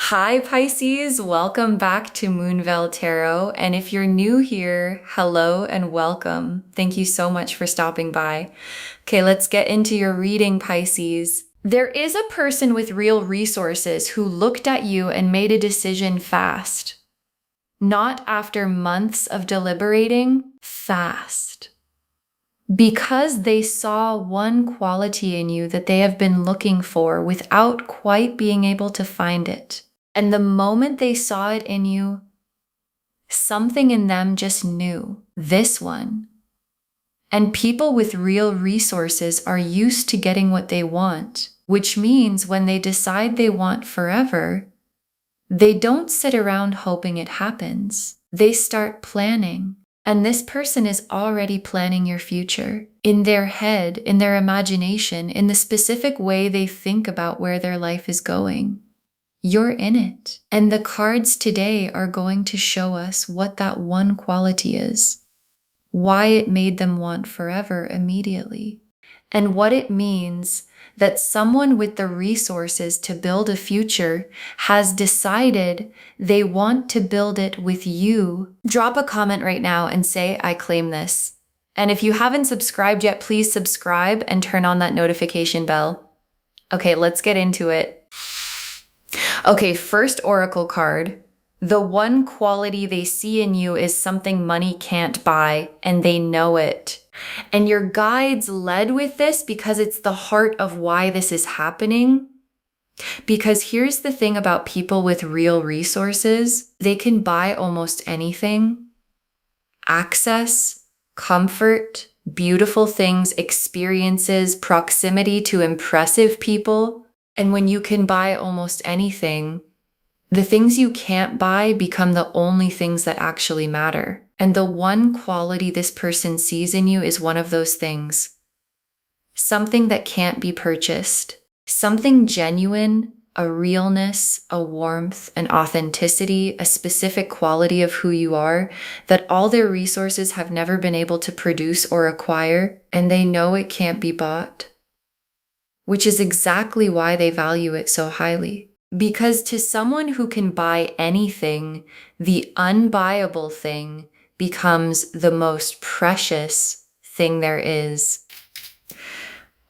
Hi Pisces, welcome back to Moonveil Tarot. And if you're new here, hello and welcome. Thank you so much for stopping by. Okay, let's get into your reading, Pisces. There is a person with real resources who looked at you and made a decision fast. Not after months of deliberating, fast. Because they saw one quality in you that they have been looking for without quite being able to find it. And the moment they saw it in you, something in them just knew this one. And people with real resources are used to getting what they want, which means when they decide they want forever, they don't sit around hoping it happens. They start planning. And this person is already planning your future in their head, in their imagination, in the specific way they think about where their life is going. You're in it. And the cards today are going to show us what that one quality is, why it made them want forever immediately, and what it means that someone with the resources to build a future has decided they want to build it with you. Drop a comment right now and say, I claim this. And if you haven't subscribed yet, please subscribe and turn on that notification bell. Okay, let's get into it. Okay, first oracle card. The one quality they see in you is something money can't buy, and they know it. And your guides led with this because it's the heart of why this is happening. Because here's the thing about people with real resources. They can buy almost anything. Access, comfort, beautiful things, experiences, proximity to impressive people. And when you can buy almost anything, the things you can't buy become the only things that actually matter. And the one quality this person sees in you is one of those things. Something that can't be purchased. Something genuine, a realness, a warmth, an authenticity, a specific quality of who you are that all their resources have never been able to produce or acquire, and they know it can't be bought. Which is exactly why they value it so highly. Because to someone who can buy anything, the unbuyable thing becomes the most precious thing there is.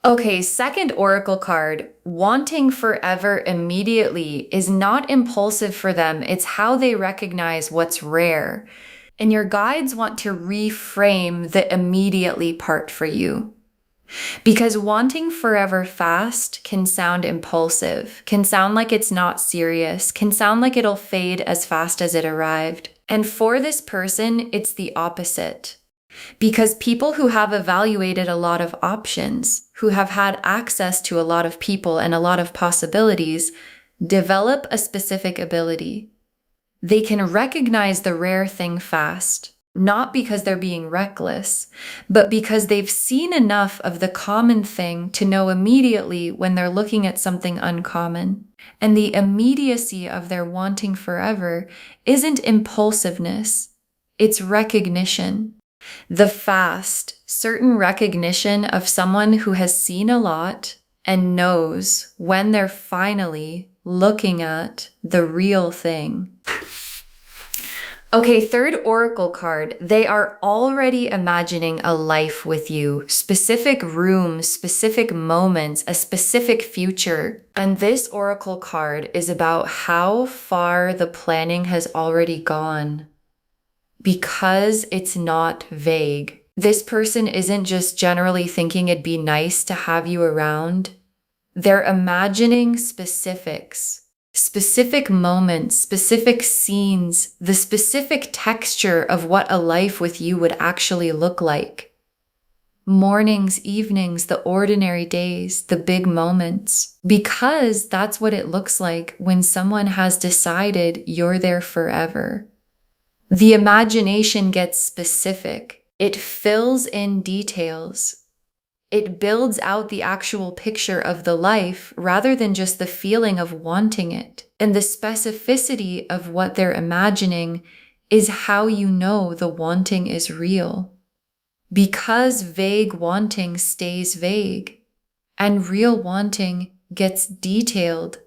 Okay, second oracle card. Wanting forever immediately is not impulsive for them. It's how they recognize what's rare. And your guides want to reframe the immediately part for you. Because wanting forever fast can sound impulsive, can sound like it's not serious, can sound like it'll fade as fast as it arrived. And for this person, it's the opposite. Because people who have evaluated a lot of options, who have had access to a lot of people and a lot of possibilities, develop a specific ability. They can recognize the rare thing fast. Not because they're being reckless, but because they've seen enough of the common thing to know immediately when they're looking at something uncommon. And the immediacy of their wanting forever isn't impulsiveness, it's recognition. The fast, certain recognition of someone who has seen a lot and knows when they're finally looking at the real thing. Okay, third oracle card. They are already imagining a life with you, specific rooms, specific moments, a specific future. And this oracle card is about how far the planning has already gone because it's not vague. This person isn't just generally thinking it'd be nice to have you around. They're imagining specifics. Specific moments, specific scenes, the specific texture of what a life with you would actually look like. Mornings, evenings, the ordinary days, the big moments. Because that's what it looks like when someone has decided you're there forever. The imagination gets specific. It fills in details. It builds out the actual picture of the life rather than just the feeling of wanting it. And the specificity of what they're imagining is how you know the wanting is real. Because vague wanting stays vague and real wanting gets detailed.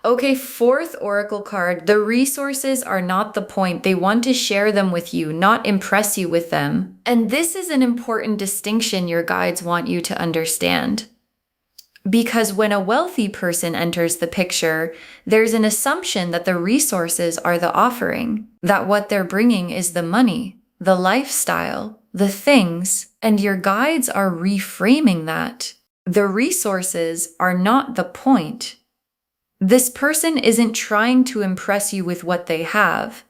Okay, fourth oracle card. The resources are not the point. They want to share them with you, not impress you with them. And this is an important distinction your guides want you to understand. Because when a wealthy person enters the picture, there's an assumption that the resources are the offering, that what they're bringing is the money, the lifestyle, the things, and your guides are reframing that. The resources are not the point. This person isn't trying to impress you with what they have.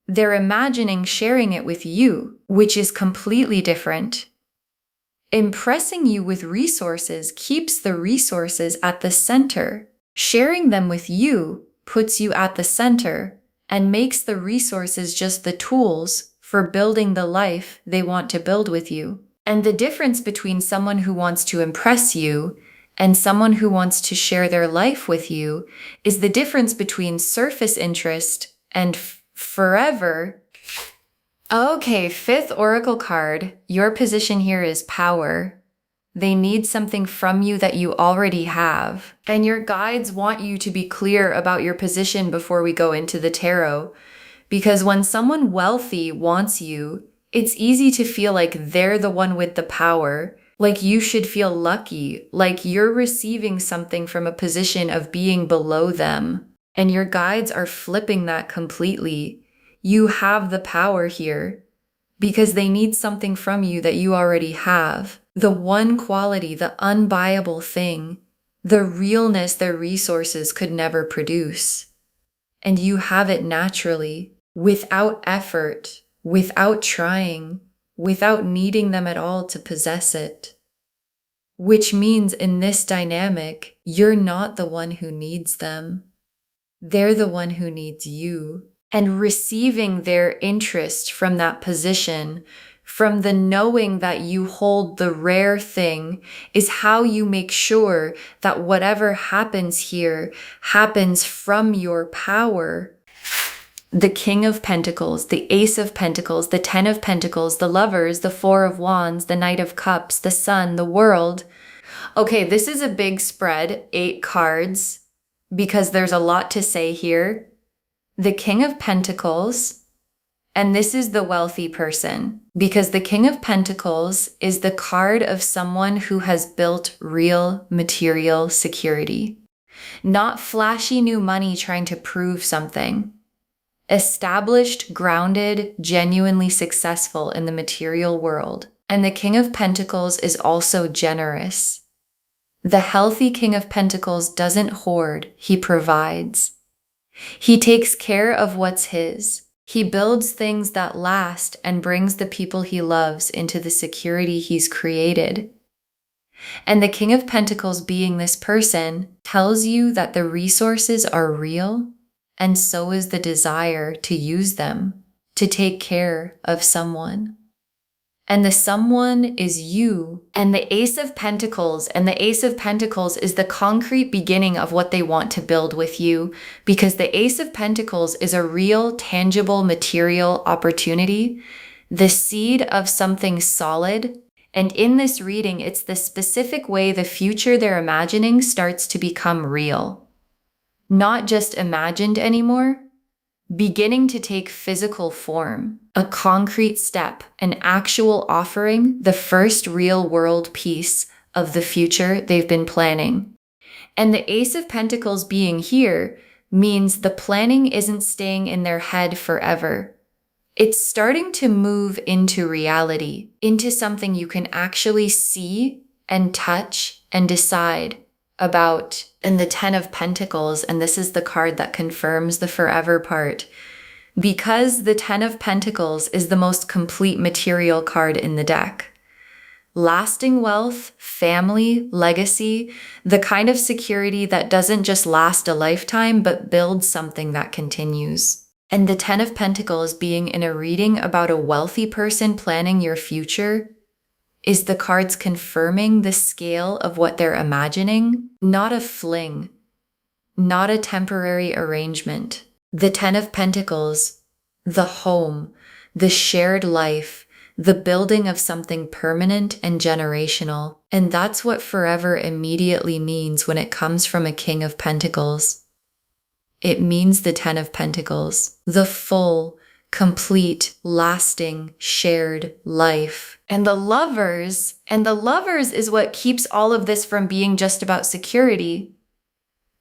They're imagining sharing it with you, which is completely different. Impressing you with resources keeps the resources at the center. Sharing them with you puts you at the center and makes the resources just the tools for building the life they want to build with you. And the difference between someone who wants to impress you and someone who wants to share their life with you is the difference between surface interest and forever. Okay, fifth oracle card. Your position here is power. They need something from you that you already have. And your guides want you to be clear about your position before we go into the tarot. Because when someone wealthy wants you, it's easy to feel like they're the one with the power. Like you should feel lucky, like you're receiving something from a position of being below them. And your guides are flipping that completely. You have the power here because they need something from you that you already have. The one quality, the unbuyable thing, the realness their resources could never produce. And you have it naturally, without effort, without trying, without needing them at all to possess it. Which means in this dynamic, you're not the one who needs them. They're the one who needs you. And receiving their interest from that position, from the knowing that you hold the rare thing, is how you make sure that whatever happens here happens from your power. The King of Pentacles, the Ace of Pentacles, the Ten of Pentacles, the Lovers, the Four of Wands, the Knight of Cups, the Sun, the World. Okay, this is a big spread, 8 cards, because there's a lot to say here. The King of Pentacles, and this is the wealthy person, because the King of Pentacles is the card of someone who has built real material security. Not flashy new money trying to prove something. Established, grounded, genuinely successful in the material world. And the King of Pentacles is also generous. The healthy King of Pentacles doesn't hoard, he provides. He takes care of what's his. He builds things that last and brings the people he loves into the security he's created. And the King of Pentacles, being this person, tells you that the resources are real, and so is the desire to use them, to take care of someone. And the someone is you. And the Ace of Pentacles, and the Ace of Pentacles is the concrete beginning of what they want to build with you, because the Ace of Pentacles is a real, tangible, material opportunity, the seed of something solid. And in this reading, it's the specific way the future they're imagining starts to become real. Not just imagined anymore, beginning to take physical form, a concrete step, an actual offering, the first real world piece of the future they've been planning. And the Ace of Pentacles being here means the planning isn't staying in their head forever. It's starting to move into reality, into something you can actually see and touch and decide about. And the Ten of Pentacles, and this is the card that confirms the forever part, because the Ten of Pentacles is the most complete material card in the deck. Lasting wealth, family, legacy, the kind of security that doesn't just last a lifetime, but builds something that continues. And the Ten of Pentacles being in a reading about a wealthy person planning your future is the cards confirming the scale of what they're imagining, not a fling, not a temporary arrangement. The Ten of Pentacles, the home, the shared life, the building of something permanent and generational. And that's what forever immediately means when it comes from a King of Pentacles. It means the Ten of Pentacles, the full, complete, lasting, shared life. And the Lovers is what keeps all of this from being just about security.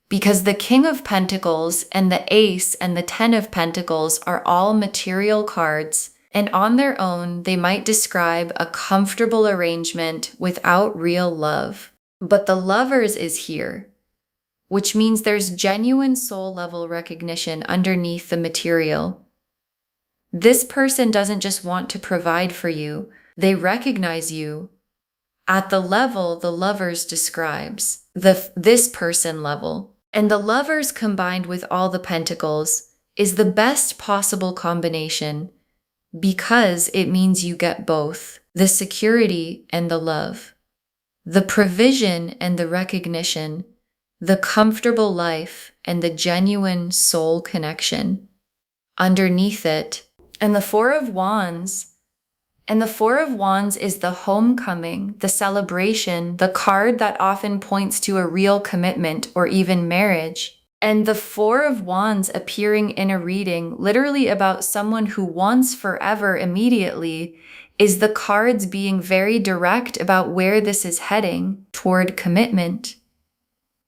Because the King of Pentacles and the Ace and the Ten of Pentacles are all material cards, and on their own, they might describe a comfortable arrangement without real love. But the Lovers is here, which means there's genuine soul level recognition underneath the material. This person doesn't just want to provide for you, they recognize you at the level the Lovers describes, this person level. And the Lovers combined with all the Pentacles is the best possible combination because it means you get both, the security and the love, the provision and the recognition, the comfortable life and the genuine soul connection underneath it. And the Four of Wands is the homecoming, the celebration, the card that often points to a real commitment or even marriage. And the Four of Wands appearing in a reading literally about someone who wants forever immediately is the cards being very direct about where this is heading, toward commitment,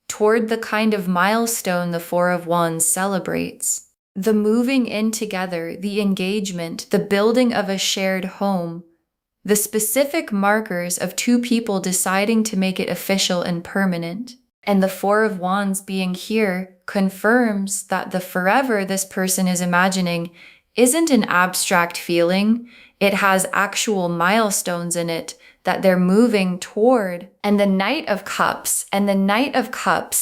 toward the kind of milestone the Four of Wands celebrates. The moving in together, the engagement, the building of a shared home, the specific markers of two people deciding to make it official and permanent. And the Four of Wands being here confirms that the forever this person is imagining isn't an abstract feeling. It has actual milestones in it that they're moving toward. And the Knight of Cups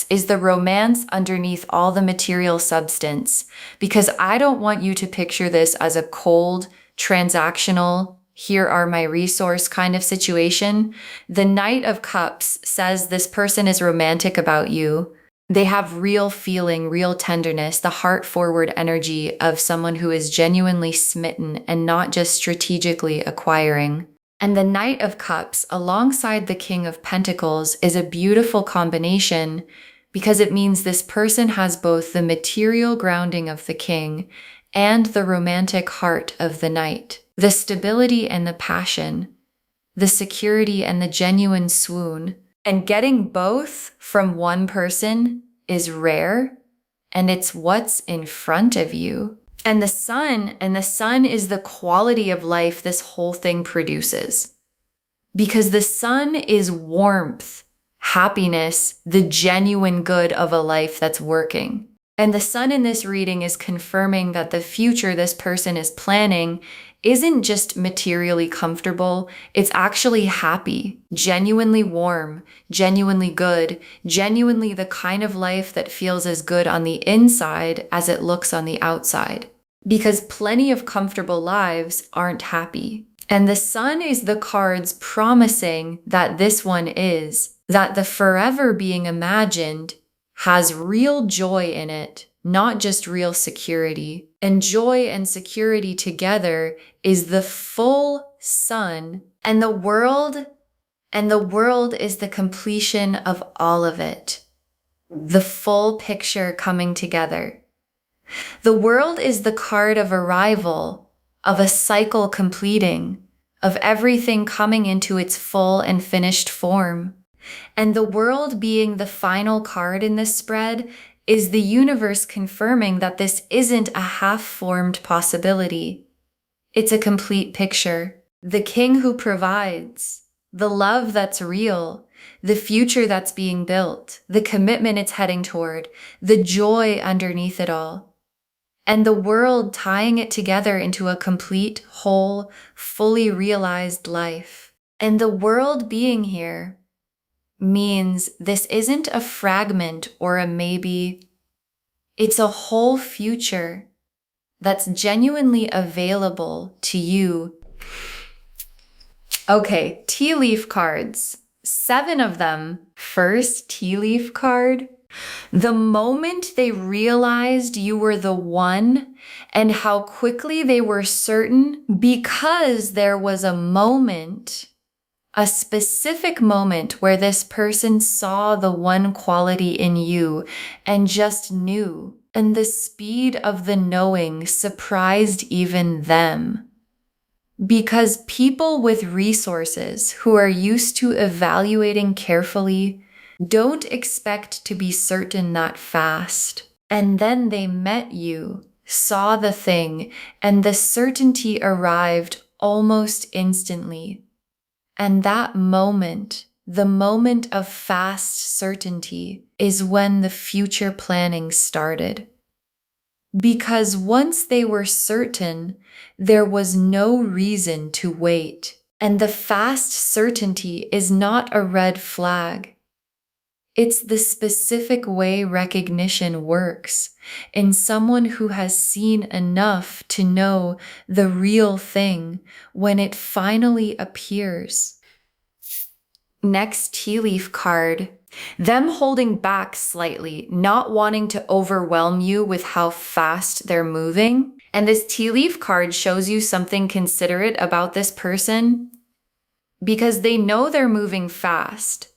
is the romance underneath all the material substance. Because I don't want you to picture this as a cold, transactional, here are my resource kind of situation. The Knight of Cups says this person is romantic about you. They have real feeling, real tenderness, the heart-forward energy of someone who is genuinely smitten and not just strategically acquiring. And the Knight of Cups, alongside the King of Pentacles, is a beautiful combination because it means this person has both the material grounding of the King and the romantic heart of the Knight, the stability and the passion, the security and the genuine swoon. And getting both from one person is rare, and it's what's in front of you. And the sun is the quality of life this whole thing produces. Because the sun is warmth, happiness, the genuine good of a life that's working. And the sun in this reading is confirming that the future this person is planning isn't just materially comfortable, it's actually happy, genuinely warm, genuinely good, genuinely the kind of life that feels as good on the inside as it looks on the outside. Because plenty of comfortable lives aren't happy. And the sun is the cards promising that this one is, that the forever being imagined has real joy in it, not just real security. And joy and security together is the full sun, and the world is the completion of all of it. The full picture coming together. The world is the card of arrival, of a cycle completing, of everything coming into its full and finished form. And the world being the final card in this spread is the universe confirming that this isn't a half-formed possibility. It's a complete picture. The King who provides, the love that's real, the future that's being built, the commitment it's heading toward, the joy underneath it all. And the world tying it together into a complete, whole, fully realized life. And the world being here means this isn't a fragment or a maybe. It's a whole future that's genuinely available to you. Okay, tea leaf cards. 7 of them. First tea leaf card The moment they realized you were the one and how quickly they were certain, because there was a moment, a specific moment where this person saw the one quality in you and just knew. And the speed of the knowing surprised even them. Because people with resources who are used to evaluating carefully don't expect to be certain that fast. And then they met you, saw the thing, and the certainty arrived almost instantly. And that moment, the moment of fast certainty, is when the future planning started. Because once they were certain, there was no reason to wait. And the fast certainty is not a red flag. It's the specific way recognition works in someone who has seen enough to know the real thing when it finally appears. Next tea leaf card. Them holding back slightly, not wanting to overwhelm you with how fast they're moving. And this tea leaf card shows you something considerate about this person because they know they're moving fast.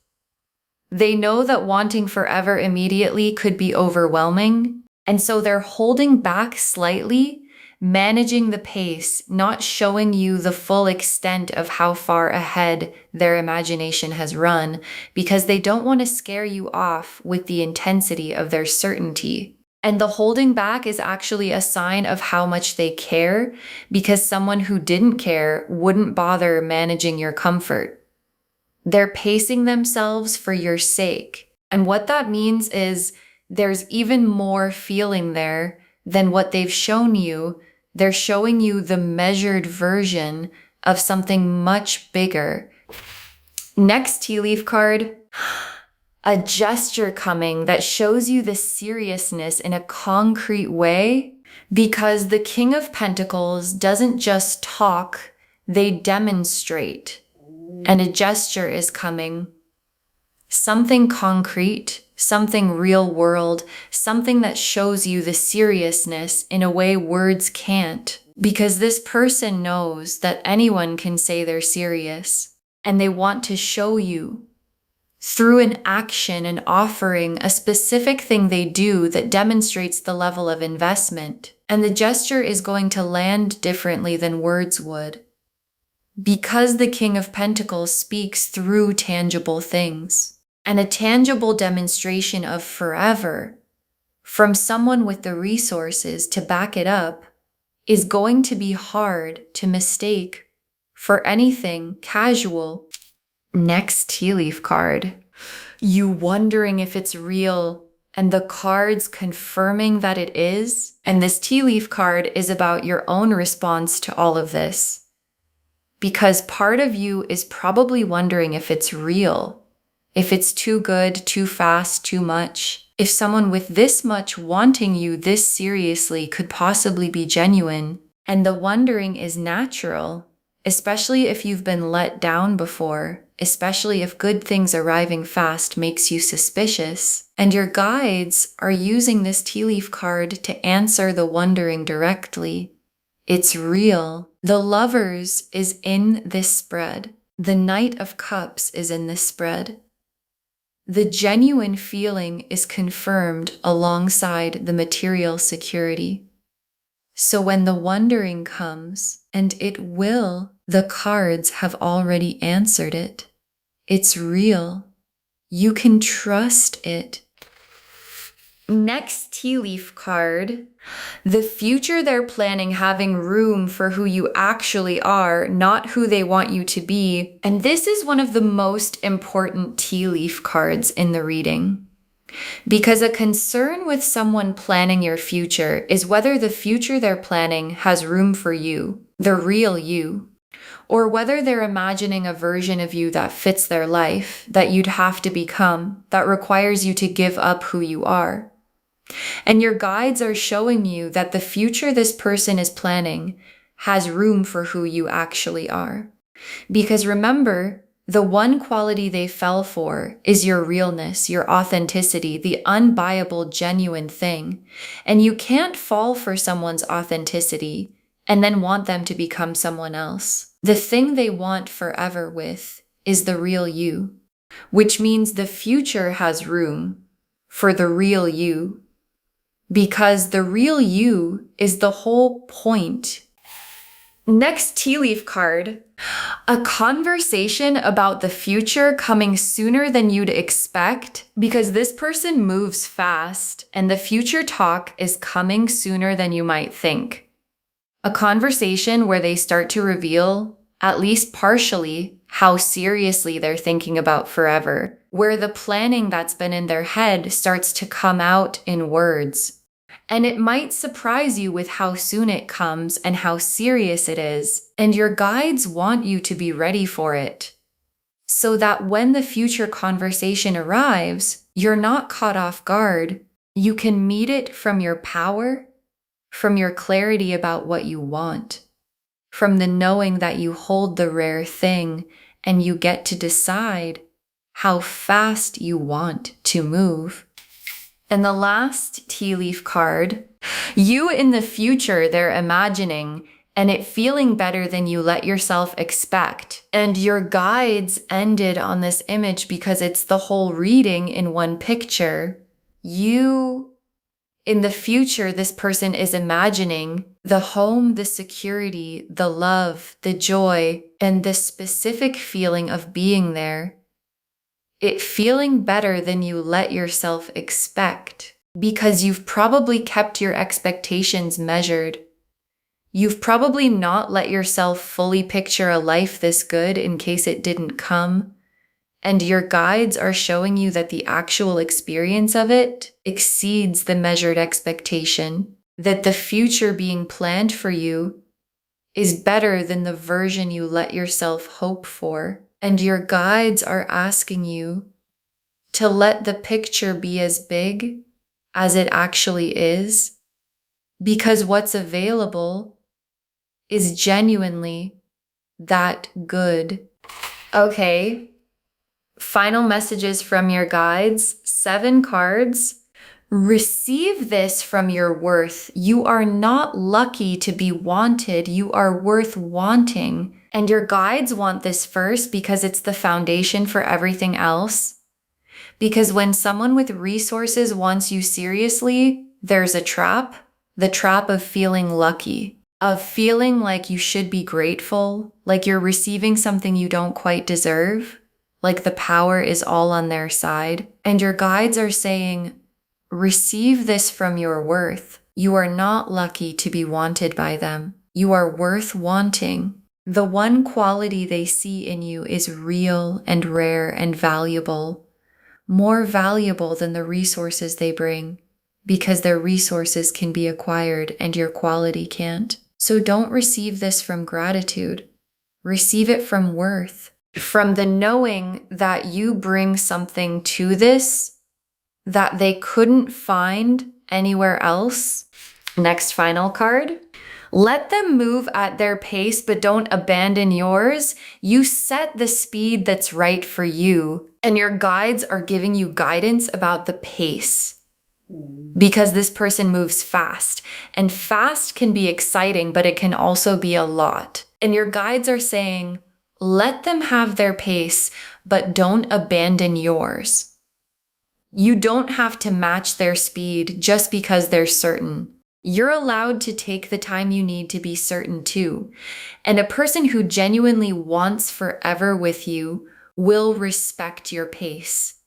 They know that wanting forever immediately could be overwhelming. And so they're holding back slightly, managing the pace, not showing you the full extent of how far ahead their imagination has run, because they don't want to scare you off with the intensity of their certainty. And the holding back is actually a sign of how much they care, because someone who didn't care wouldn't bother managing your comfort. They're pacing themselves for your sake. And what that means is there's even more feeling there than what they've shown you. They're showing you the measured version of something much bigger. Next tea leaf card, a gesture coming that shows you the seriousness in a concrete way, because the King of Pentacles doesn't just talk, they demonstrate. And a gesture is coming. Something concrete, something real world, something that shows you the seriousness in a way words can't. Because this person knows that anyone can say they're serious, and they want to show you through an action and offering a specific thing they do that demonstrates the level of investment. And the gesture is going to land differently than words would. Because the King of Pentacles speaks through tangible things. And a tangible demonstration of forever from someone with the resources to back it up is going to be hard to mistake for anything casual. Next tea leaf card. You wondering if it's real and the cards confirming that it is. And this tea leaf card is about your own response to all of this. Because part of you is probably wondering if it's real. If it's too good, too fast, too much. If someone with this much wanting you this seriously could possibly be genuine. And the wondering is natural, especially if you've been let down before, especially if good things arriving fast makes you suspicious. And your guides are using this tea leaf card to answer the wondering directly. It's real. The Lovers is in this spread. The Knight of Cups is in this spread. The genuine feeling is confirmed alongside the material security. So when the wondering comes, and it will, the cards have already answered it. It's real. You can trust it. Next tea leaf card. The future they're planning having room for who you actually are, not who they want you to be. And this is one of the most important tea leaf cards in the reading. Because a concern with someone planning your future is whether the future they're planning has room for you, the real you, or whether they're imagining a version of you that fits their life, that you'd have to become, that requires you to give up who you are. And your guides are showing you that the future this person is planning has room for who you actually are. Because remember, The one quality they fell for is your realness, your authenticity, the unbuyable, genuine thing. And you can't fall for someone's authenticity and then want them to become someone else. The thing they want forever with is the real you, which means the future has room for the real you, because the real you is the whole point. Next tea leaf card, a conversation about the future coming sooner than you'd expect, because this person moves fast and the future talk is coming sooner than you might think. A conversation where they start to reveal, at least partially, how seriously they're thinking about forever, where the planning that's been in their head starts to come out in words. And it might surprise you with how soon it comes and how serious it is, and your guides want you to be ready for it, so that when the future conversation arrives, you're not caught off guard. You can meet it from your power, from your clarity about what you want, from the knowing that you hold the rare thing and you get to decide how fast you want to move. And the last tea leaf card, you in the future they're imagining, and it feeling better than you let yourself expect. And your guides ended on this image because it's the whole reading in one picture. You in the future, this person is imagining the home, the security, the love, the joy, and the specific feeling of being there. It feeling better than you let yourself expect, because you've probably kept your expectations measured. You've probably not let yourself fully picture a life this good in case it didn't come. And your guides are showing you that the actual experience of it exceeds the measured expectation, that the future being planned for you is better than the version you let yourself hope for. And your guides are asking you to let the picture be as big as it actually is, because what's available is genuinely that good. Okay, final messages from your guides, 7 cards. Receive this from your worth. You are not lucky to be wanted. You are worth wanting. And your guides want this first because it's the foundation for everything else. Because when someone with resources wants you seriously, there's a trap. The trap of feeling lucky, of feeling like you should be grateful, like you're receiving something you don't quite deserve, like the power is all on their side. And your guides are saying, receive this from your worth. You are not lucky to be wanted by them. You are worth wanting. The one quality they see in you is real and rare and valuable, more valuable than the resources they bring, because their resources can be acquired and your quality can't. So don't receive this from gratitude. Receive it from worth, from the knowing that you bring something to this that they couldn't find anywhere else. Next final card. Let them move at their pace, but don't abandon yours. You set the speed that's right for you, and your guides are giving you guidance about the pace, because this person moves fast, and fast can be exciting, but it can also be a lot. And your guides are saying, let them have their pace, but don't abandon yours. You don't have to match their speed just because they're certain. You're allowed to take the time you need to be certain too. And a person who genuinely wants forever with you will respect your pace.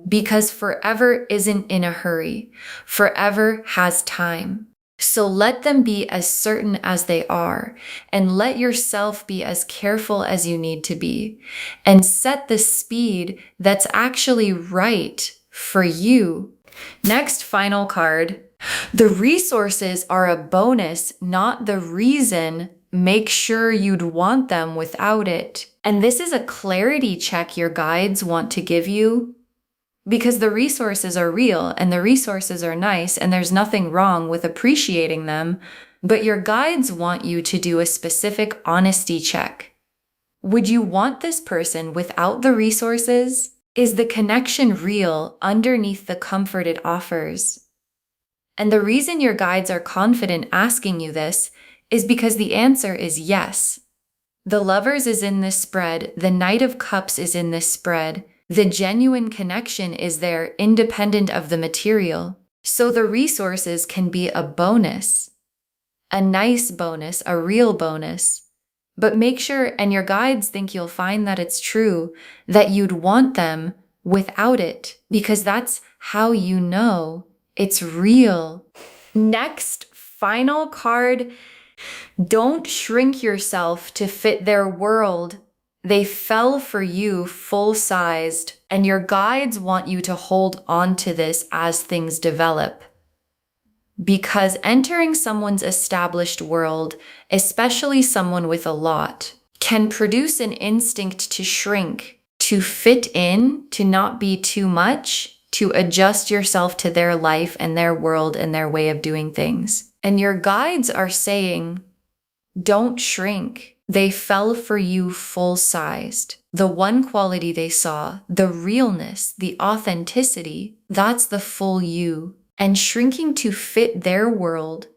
Because forever isn't in a hurry. Forever has time. So let them be as certain as they are, and let yourself be as careful as you need to be, and set the speed that's actually right for you. Next final card. The resources are a bonus, not the reason. Make sure you'd want them without it. And this is a clarity check your guides want to give you, because the resources are real and the resources are nice and there's nothing wrong with appreciating them, but your guides want you to do a specific honesty check. Would you want this person without the resources? Is the connection real underneath the comfort it offers? And the reason your guides are confident asking you this is because the answer is yes. The Lovers is in this spread. The Knight of Cups is in this spread. The genuine connection is there independent of the material. So the resources can be a bonus, a nice bonus, a real bonus. But make sure, and your guides think you'll find that it's true, that you'd want them without it, because that's how you know it's real. Next, final card. Don't shrink yourself to fit their world. They fell for you full-sized, and your guides want you to hold on to this as things develop. Because entering someone's established world, especially someone with a lot, can produce an instinct to shrink, to fit in, to not be too much, to adjust yourself to their life and their world and their way of doing things. And your guides are saying, don't shrink. They fell for you full-sized. The one quality they saw, the realness, the authenticity, that's the full you. And shrinking to fit their world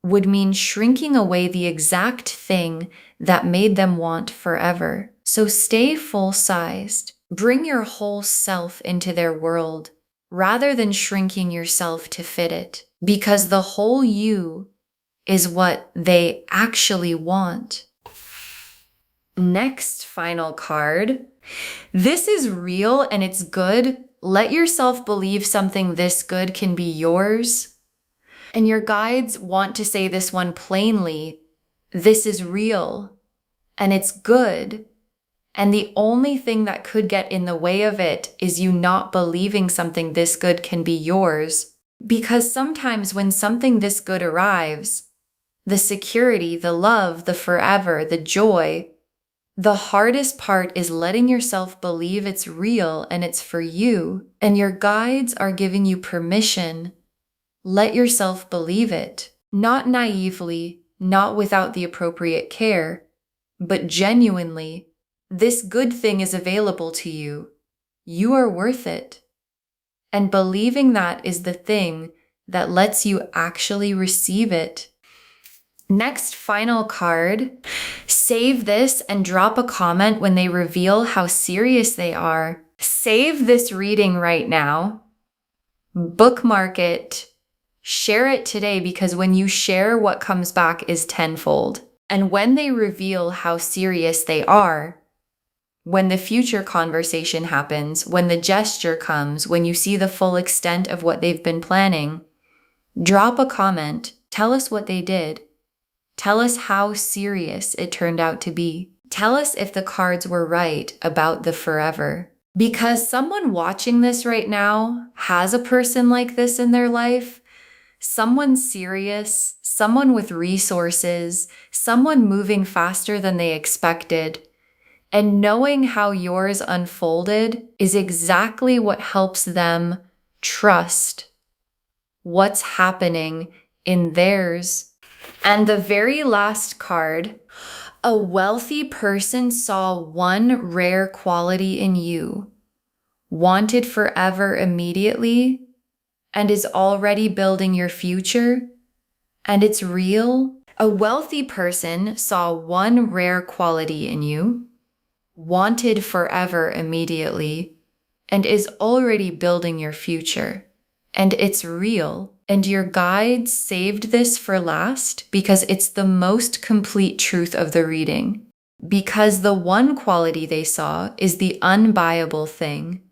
would mean shrinking away the exact thing that made them want forever. So stay full-sized. Bring your whole self into their world rather than shrinking yourself to fit it, because the whole you is what they actually want. Next final card. This is real and it's good. Let yourself believe something this good can be yours. And your guides want to say this one plainly. This is real and it's good. And the only thing that could get in the way of it is you not believing something this good can be yours. Because sometimes when something this good arrives, the security, the love, the forever, the joy, the hardest part is letting yourself believe it's real and it's for you. And your guides are giving you permission. Let yourself believe it. Not naively, not without the appropriate care, but genuinely. This good thing is available to you. You are worth it. And believing that is the thing that lets you actually receive it. Next, final card. Save this and drop a comment when they reveal how serious they are. Save this reading right now. Bookmark it. Share it today, because when you share, what comes back is tenfold. And when they reveal how serious they are, when the future conversation happens, when the gesture comes, when you see the full extent of what they've been planning, drop a comment. Tell us what they did. Tell us how serious it turned out to be. Tell us if the cards were right about the forever. Because someone watching this right now has a person like this in their life. Someone serious, someone with resources, someone moving faster than they expected. And knowing how yours unfolded is exactly what helps them trust what's happening in theirs. And the very last card, a wealthy person saw one rare quality in you, wanted forever immediately, and is already building your future, and it's real. A wealthy person saw one rare quality in you, wanted forever immediately, and is already building your future, and it's real. And your guides saved this for last because it's the most complete truth of the reading. Because the one quality they saw is the unbuyable thing,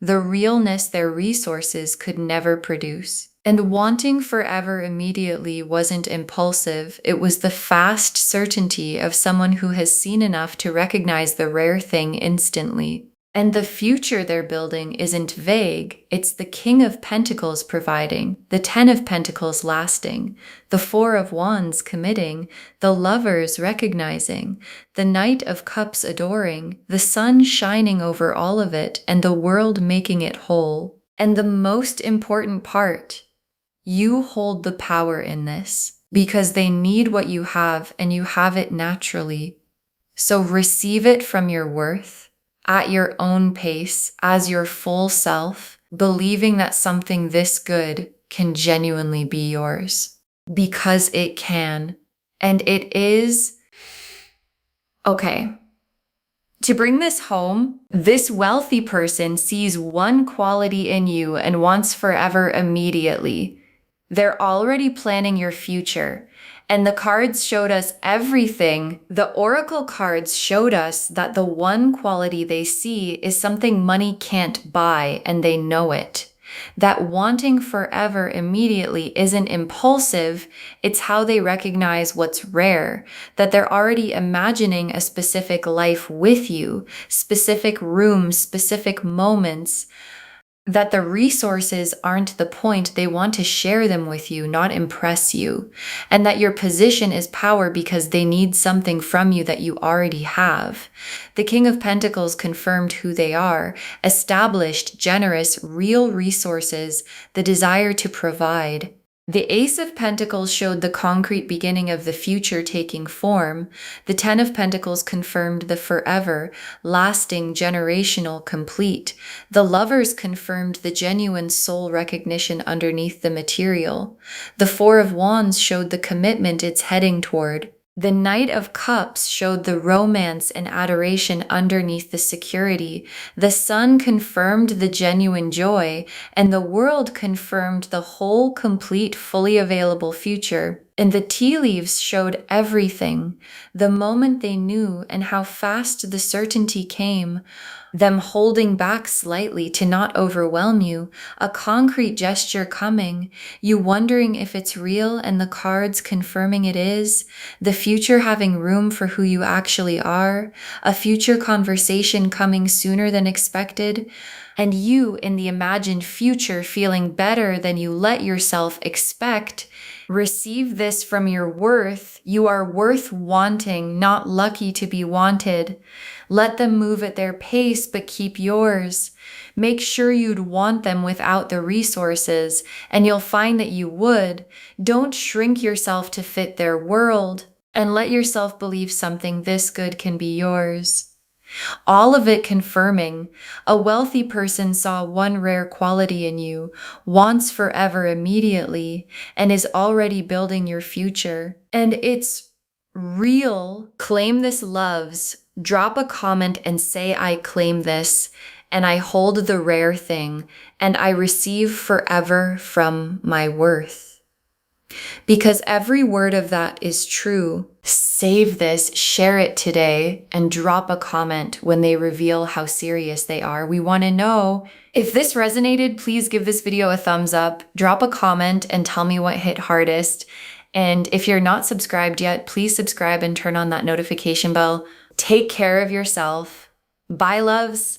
the realness their resources could never produce. And wanting forever immediately wasn't impulsive, it was the fast certainty of someone who has seen enough to recognize the rare thing instantly. And the future they're building isn't vague. It's the King of Pentacles providing, the Ten of Pentacles lasting, the Four of Wands committing, the Lovers recognizing, the Knight of Cups adoring, the sun shining over all of it, and the world making it whole. And the most important part, you hold the power in this because they need what you have and you have it naturally. So receive it from your worth, at your own pace, as your full self, believing that something this good can genuinely be yours. Because it can. And it is. Okay. To bring this home, this wealthy person sees one quality in you and wants forever immediately. They're already planning your future. And the cards showed us everything. The oracle cards showed us that the one quality they see is something money can't buy, and they know it. That wanting forever immediately isn't impulsive, it's how they recognize what's rare, that they're already imagining a specific life with you, specific rooms, specific moments, that the resources aren't the point, they want to share them with you, not impress you, and that your position is power because they need something from you that you already have. The King of Pentacles confirmed who they are, established, generous, real resources, the desire to provide. The Ace of Pentacles showed the concrete beginning of the future taking form. The Ten of Pentacles confirmed the forever, lasting, generational, complete. The Lovers confirmed the genuine soul recognition underneath the material. The Four of Wands showed the commitment it's heading toward. The Knight of Cups showed the romance and adoration underneath the security. The Sun confirmed the genuine joy, and the World confirmed the whole, complete, fully available future. And the tea leaves showed everything, the moment they knew and how fast the certainty came, them holding back slightly to not overwhelm you, a concrete gesture coming, you wondering if it's real and the cards confirming it is, the future having room for who you actually are, a future conversation coming sooner than expected, and you in the imagined future feeling better than you let yourself expect. Receive this from your worth. You are worth wanting, not lucky to be wanted. Let them move at their pace, but keep yours. Make sure you'd want them without the resources, and you'll find that you would. Don't shrink yourself to fit their world, and let yourself believe something this good can be yours. All of it confirming, a wealthy person saw one rare quality in you, wants forever immediately, and is already building your future. And it's real. Claim this loves. Drop a comment and say, I claim this, and I hold the rare thing, and I receive forever from my worth. Because every word of that is true. Save this, share it today, and drop a comment when they reveal how serious they are. We want to know. If this resonated, please give this video a thumbs up, drop a comment, and tell me what hit hardest. And if you're not subscribed yet, please subscribe and turn on that notification bell. Take care of yourself. Bye, loves.